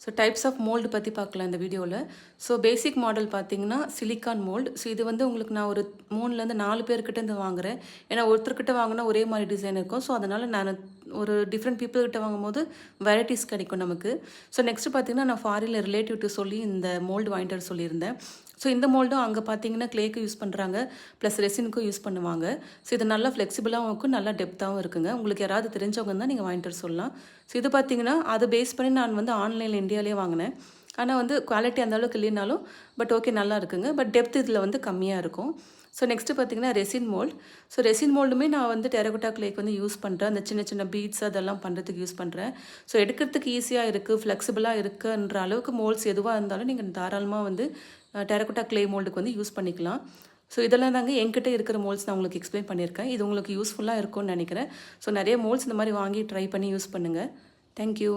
So types of mould பற்றி பார்க்கலாம் இந்த வீடியோவில். ஸோ பேசிக் மாடல் பார்த்தீங்கன்னா சிலிக்கான் மோல்டு. ஸோ இது வந்து உங்களுக்கு நான் ஒரு 3லேருந்து 4 பேர்கிட்ட இருந்து வாங்குறேன். ஏன்னா ஒருத்தர்கிட்ட வாங்கினா ஒரே மாதிரி டிசைன் இருக்கும். ஸோ அதனால் நான் ஒரு டிஃப்ரெண்ட் பீப்புள் கிட்ட வாங்கும்போது வெரைட்டிஸ் கிடைக்கும் நமக்கு. ஸோ நெக்ஸ்ட்டு பார்த்தீங்கன்னா நான் ஃபாரினில் ரிலேட்டிவ்ட்டு சொல்லி இந்த மோல்டு வாங்கிட்டு வர சொல்லியிருந்தேன். ஸோ இந்த மோல்டும் அங்கே பார்த்தீங்கன்னா க்ளேக்கு யூஸ் பண்ணுறாங்க, ப்ளஸ் ரெசினுக்கும் யூஸ் பண்ணுவாங்க. ஸோ இது நல்லா ஃப்ளெக்சிபிளாகவும் இருக்கும், நல்லா டெப்த்தாகவும் இருக்குங்க. உங்களுக்கு யாராவது தெரிஞ்சவங்க தான் நீங்கள் வாங்கிட்டு வர சொல்லலாம். ஸோ இது பார்த்தீங்கன்னா அதை பேஸ் பண்ணி நான் வந்து ஆன்லைனில் இந்தியாவிலே வாங்கினேன். ஆனால் வந்து குவாலிட்டி அந்த அளவுக்கு இல்லைனாலும் பட் ஓகே நல்லா இருக்குங்க. பட் டெப்த் இதில் வந்து கம்மியாக இருக்கும். ஸோ நெக்ஸ்ட்டு பார்த்தீங்கன்னா ரெசின் மோல்டு. ஸோ ரெசின் மோல்டுமே நான் வந்து டெரகோட்டா க்ளேக்கு வந்து யூஸ் பண்ணுறேன். அந்த சின்ன சின்ன பீட்ஸ் அதெல்லாம் பண்ணுறதுக்கு யூஸ் பண்ணுறேன். ஸோ எடுக்கிறதுக்கு ஈஸியாக இருக்குது, ஃப்ளெக்சிபிளாக இருக்குன்ற அளவுக்கு மோல்ட்ஸ் எதுவாக இருந்தாலும் நீங்கள் தாராளமாக வந்து டெரகோட்டா க்ளே மோல்டுக்கு வந்து யூஸ் பண்ணிக்கலாம். ஸோ இதெல்லாம் தாங்க என்கிட்ட இருக்கிற மோல்ட்ஸ் நான் உங்களுக்கு எக்ஸ்பிளைன் பண்ணியிருக்கேன். இது உங்களுக்கு யூஸ்ஃபுல்லாக இருக்கும்னு நினைக்கிறேன். ஸோ நிறைய மோல்ட்ஸ் இந்த மாதிரி வாங்கி ட்ரை பண்ணி யூஸ் பண்ணுங்கள். தேங்க்யூ.